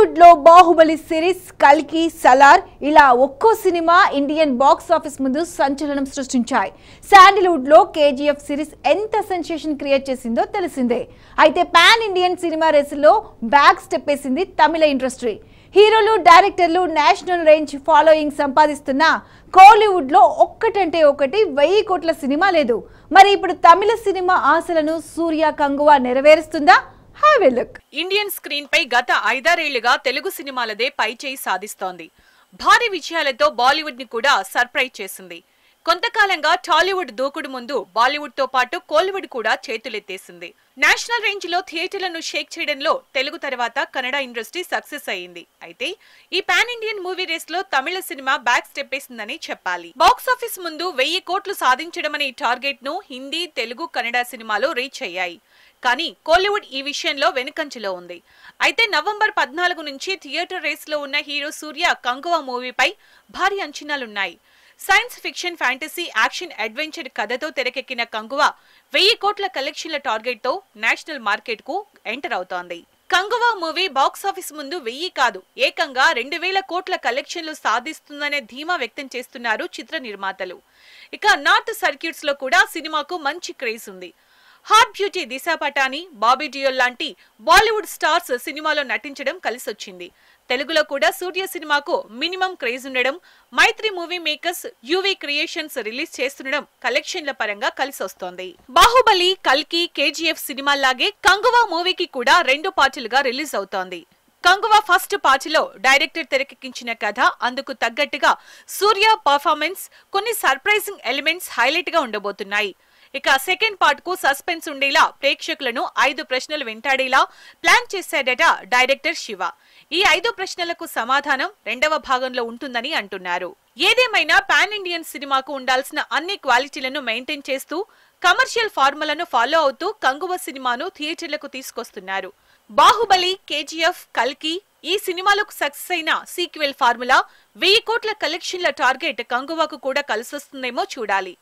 టాలీవుడ్ లో బాహుబలి సిరీస్, కల్కి, సలార్ ఇలా ఒక్కో సినిమా ఇండియన్ బాక్స్ ఆఫీస్ ముందు సంచలనం సృష్టించాయి. శాండిల్వుడ్ లో కేజీఎఫ్ సిరీస్ ఎంత సెన్సేషన్ క్రియేట్ చేసిందో తెలిసిందే. అయితే పాన్ ఇండియన్ సినిమా రేసులో బ్యాక్ స్టెప్ వేసింది తమిళ ఇండస్ట్రీ. హీరోలు, డైరెక్టర్లు నేషనల్ రేంజ్ ఫాలోయింగ్ సంపాదిస్తున్న కోలీవుడ్ లో ఒక్కటంటే ఒకటి 1000 కోట్ల సినిమా లేదు. మరి ఇప్పుడు తమిళ సినిమా ఆశలను సూర్య, కంగువా నెరవేరుస్తుందా? ఇండియన్ స్క్రీన్ పై గత 5-6 ఏళ్లుగా తెలుగు సినిమాలదే పైచేయి సాధిస్తోంది. భారీ విజయాలతో బాలీవుడ్ ని కూడా సర్ప్రైజ్ చేసింది. కొంతకాలంగా టాలీవుడ్ దూకుడు ముందు బాలీవుడ్ తో పాటు కోలీవుడ్ కూడా చేతులెత్తేసింది. నేషనల్ రేంజ్ లో థియేటర్లను షేక్ చేయడంలో తెలుగు తర్వాత కన్నడ ఇండస్ట్రీ సక్సెస్ అయ్యింది. అయితే ఈ పాన్ ఇండియన్ మూవీ రేస్ లో తమిళ సినిమా బ్యాక్ స్టెప్ వేసిందని చెప్పాలి. బాక్స్ ఆఫీస్ ముందు 1000 కోట్లు సాధించడం అనే టార్గెట్ ను హిందీ, తెలుగు, కన్నడ సినిమాలు రీచ్ అయ్యాయి. కానీ కోలీవుడ్ ఈ విషయంలో వెనుకంజలో ఉంది. అయితే నవంబర్ 14 నుంచి థియేటర్ రేస్ లో ఉన్న హీరో సూర్య, కంగువా మూవీపై భారీ అంచనాలున్నాయి. Science fiction, fantasy, action, adventure కథతో తెరకెక్కిన కంగువా 1000 కోట్ల కలెక్షన్ల టార్గెట్ తో నేషనల్ మార్కెట్ కు ఎంటర్ అవుతోంది. కంగువా మూవీ బాక్స్ ఆఫీస్ ముందు 1000 కాదు, ఏకంగా 2000 కోట్ల కలెక్షన్లు సాధిస్తుందనే ధీమా వ్యక్తం చేస్తున్నారు చిత్ర నిర్మాతలు. ఇక నార్త్ సర్క్యూట్స్ లో కూడా సినిమాకు మంచి క్రేజ్ ఉంది. హాట్ బ్యూటీ దిశా పటాని, బాబీ డియోల్ లాంటి బాలీవుడ్ స్టార్స్ సినిమాలో నటించడం కలిసొచ్చింది. తెలుగులో కూడా సూర్య సినిమాకు మినిమం క్రేజ్ ఉండడం, Mythri movie makers UV creations release చేస్తుండడం కలెక్షన్ల పరంగా కలిసొస్తోంది. బాహుబలి, కల్కి, కేజీఎఫ్ సినిమాల్లాగే కంగువా మూవీకి కూడా 2 పార్టులుగా రిలీజ్ అవుతోంది. కంగువా ఫస్ట్ పార్టీలో డైరెక్టర్ తెరకెక్కించిన కథ, అందుకు తగ్గట్టుగా సూర్య పర్ఫార్మెన్స్, కొన్ని సర్ప్రైజింగ్ ఎలిమెంట్స్ హైలైట్ గా ఉండబోతున్నాయి. ఇక సెకండ్ పార్ట్ కు సస్పెన్స్ ఉండేలా, ప్రేక్షకులను 5 ప్రశ్నలు వెంటాడేలా ప్లాన్ చేశాడట డైరెక్టర్ శివ. ఈ 5 ప్రశ్నలకు సమాధానం 2వ భాగంలో ఉంటుందని అంటున్నారు. ఏదేమైనా పాన్ ఇండియన్ సినిమాకు ఉండాల్సిన అన్ని క్వాలిటీలను మెయింటైన్ చేస్తూ కమర్షియల్ ఫార్ములాను ఫాలో అవుతూ కంగువా సినిమాను థియేటర్లకు తీసుకొస్తున్నారు. బాహుబలి, కేజీఎఫ్, కల్కి ఈ సినిమాలకు సక్సెస్ అయిన సీక్వెల్ ఫార్ములా 1000 కోట్ల కలెక్షన్ల టార్గెట్ కంగువాకు కూడా కలిసొస్తుందేమో చూడాలి.